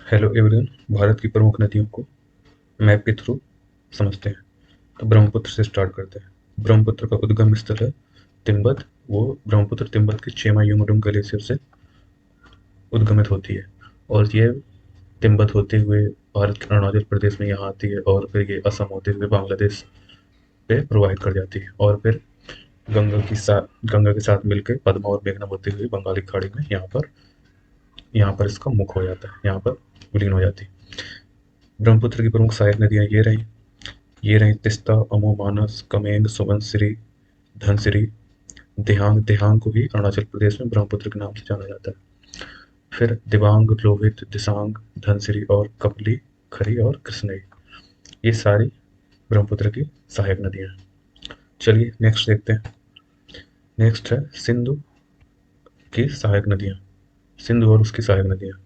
Hello everyone. Bharat की प्रमुख नदियों को मैप के थ्रू समझते हैं। तो ब्रह्मपुत्र से स्टार्ट करते हैं। ब्रह्मपुत्र का उद्गम स्थल है तिब्बत। वो ब्रह्मपुत्र तिब्बत के चेमायुंगडुंग ग्लेशियर से उद्गमित होती है और ये तिब्बत होते हुए भारत के अरुणाचल प्रदेश में यहाँ आती है और फिर ये असम होते हुए बांग्लादेश पे प्रवाहित कर जाती है और फिर गंगा के साथ मिलकर पद्मा और मेघना होते हुए बंगाली खाड़ी में यहाँ पर इसका मुख हो जाता है, यहाँ पर विलीन हो जाती है। ब्रह्मपुत्र की प्रमुख सहायक नदियाँ ये रहीं तिस्ता, अमो, मानस, कमेंग, सुबनसिरी, धनसिरी, दिहांग। दिहांग को भी अरुणाचल प्रदेश में ब्रह्मपुत्र के नाम से जाना जाता है। फिर दिबांग, लोहित, दिसांग, धनसिरी और कपली, खरी और कृष्णई, ये सारी ब्रह्मपुत्र की सहायक नदियाँ हैं। चलिए नेक्स्ट देखते हैं। नेक्स्ट है सिंधु की सहायक नदियाँ। सिंधु और उसकी सहायक नदियाँ।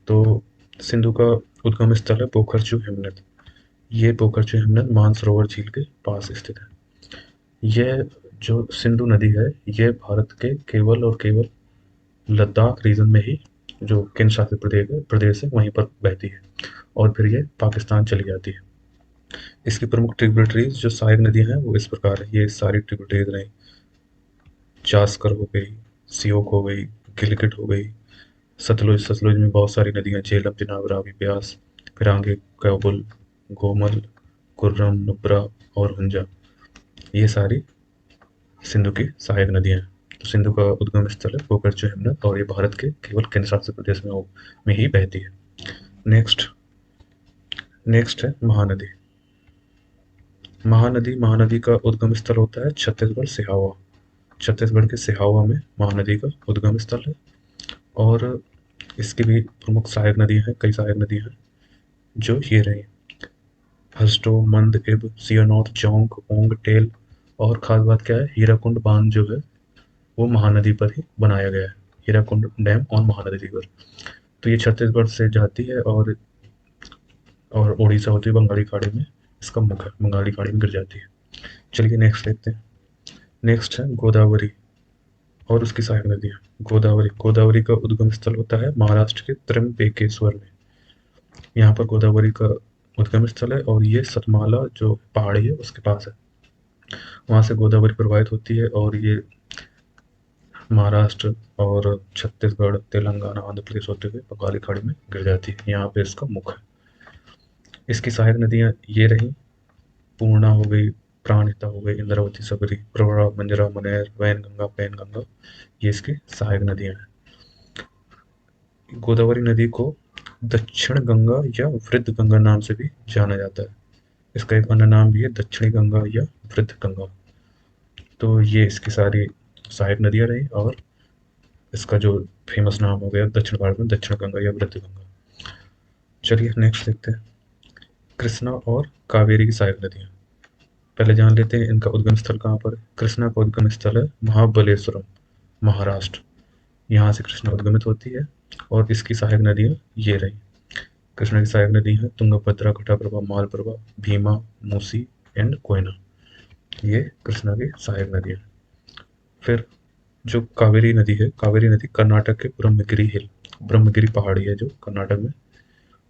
तो सिंधु का उद्गम स्थल है पोखरचू हिमनद। ये पोखरचू हिमनद मानसरोवर झील के पास स्थित है। यह जो सिंधु नदी है, ये भारत के केवल और केवल लद्दाख रीजन में ही, जो केंद्र शासित प्रदेश है, वहीं पर बहती है और फिर ये पाकिस्तान चली जाती है। इसकी प्रमुख ट्रिब्यूटरीज जो सहायक नदियां हैं वो इस प्रकार है। ये सारी ट्रिब्यूटरीज रही जास्कर हो गई, सियोक हो गई, गिलगित हो गई, सतलुज। सतलुज में बहुत सारी नदियां, झेलम, चिनाब, रावी, ब्यास, फिरांगे, कैबुल, गोमल, कुर्रम, नुब्रा और हुंजा, ये सारी सिंधु की सहायक नदियां हैं। तो सिंधु का उद्गम स्थल है पोखरचू हिमनद और ये भारत के केवल केंद्र शासित प्रदेश में ही बहती है। नेक्स्ट नेक्स्ट है महानदी। महानदी का उद्गम स्थल होता है छत्तीसगढ़ सिहावा। छत्तीसगढ़ के सिहावा में महानदी का उद्गम स्थल है और इसकी भी प्रमुख सहायक नदियां हैं, कई सहायक नदियां हैं जो ये रही हस्टो, मंद, इब, सियानौर, जोंक, ओंग, टेल। और खास बात क्या है, हीराकुंड बांध जो है वो महानदी पर ही बनाया गया है। Hirakud dam on Mahanadi river. तो ये छत्तीसगढ़ से जाती है और उड़ीसा होती है बंगाली खाड़ी में, इसका मुख है, बंगाली खाड़ी में गिर जाती है। चलिए नेक्स्ट देखते हैं। नेक्स्ट है गोदावरी और उसकी सहायक नदियाँ। गोदावरी का उद्गम स्थल होता है महाराष्ट्र के त्र्यंबकेश्वर में। यहाँ पर गोदावरी का उद्गम स्थल है और ये सतमाला जो पहाड़ी है उसके पास है। वहाँ से गोदावरी प्रवाहित होती है और ये महाराष्ट्र और छत्तीसगढ़, तेलंगाना, आंध्र प्रदेश होते हुए बंगाली खाड़ी में गिर जाती है। यहाँ पे इसका मुख है। इसकी सहायक नदियाँ ये रहीं पूर्णा हो गई, प्राणहिता हो गई, इंद्रावती, सबरी, प्रवरा, मंजरा, मुनैर, वैनगंगा, पैनगंगा, ये इसकी सहायक नदियाँ हैं। गोदावरी नदी को दक्षिण गंगा या वृद्ध गंगा नाम से भी जाना जाता है। इसका एक अन्य नाम भी है दक्षिणी गंगा या वृद्ध गंगा। तो ये इसकी सारी सहायक नदियाँ रही और इसका जो फेमस नाम हो गया दक्षिण भारत में दक्षिण गंगा या वृद्ध गंगा। चलिए नेक्स्ट देखते हैं। कृष्णा और कावेरी की सहायक नदियाँ। पहले जान लेते हैं इनका उद्गम स्थल कहाँ पर है। कृष्णा का उद्गम स्थल है महाबलेश्वरम, महाराष्ट्र। यहाँ से कृष्णा उद्गमित होती है और इसकी सहायक नदियाँ ये रही। कृष्णा की सहायक नदी है तुंगभद्रा, घटाप्रभा, मालप्रभा, भीमा, मूसी एंड कोयना, ये कृष्णा की सहायक नदियाँ। फिर जो कावेरी नदी है, कावेरी नदी कर्नाटक के ब्रह्मगिरी पहाड़ी है जो कर्नाटक में,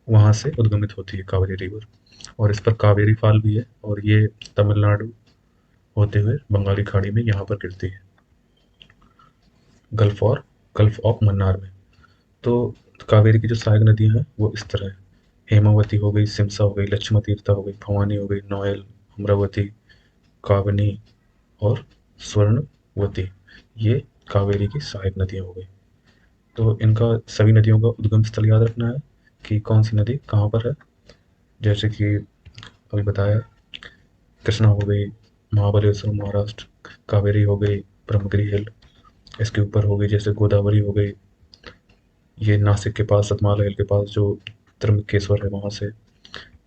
वहाँ से उद्गमित होती है कावेरी रिवर और इस पर कावेरी फाल भी है और ये तमिलनाडु होते हुए बंगाली खाड़ी में यहाँ पर गिरती है, गल्फ ऑफ मन्नार में। तो कावेरी की जो सहायक नदियाँ हैं वो इस तरह है। हेमावती हो गई, सिमसा हो गई, लक्ष्मण तीर्था हो गई, भवानी हो गई, नोएल, अमरावती, कावनी और स्वर्णवती, ये कावेरी की सहायक नदियाँ हो गई। तो इनका सभी नदियों का उद्गम स्थल याद रखना है कि कौन सी नदी कहाँ पर है। जैसे कि अभी बताया, कृष्णा हो गई महाबलेश्वर महाराष्ट्र, कावेरी हो गई ब्रह्मगिरी हिल, इसके ऊपर हो गई जैसे गोदावरी हो गई ये नासिक के पास सतमाला हिल के पास जो त्र्यंबकेश्वर है वहाँ से।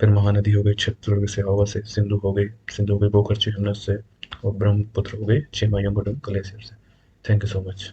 फिर महानदी हो गई छत्तीसगढ़ से हवा से, सिंधु हो गई पोखरची हिमनद से और ब्रह्मपुत्र हो गई चिमायंगुडम ग्लेशियर से। Thank you so much.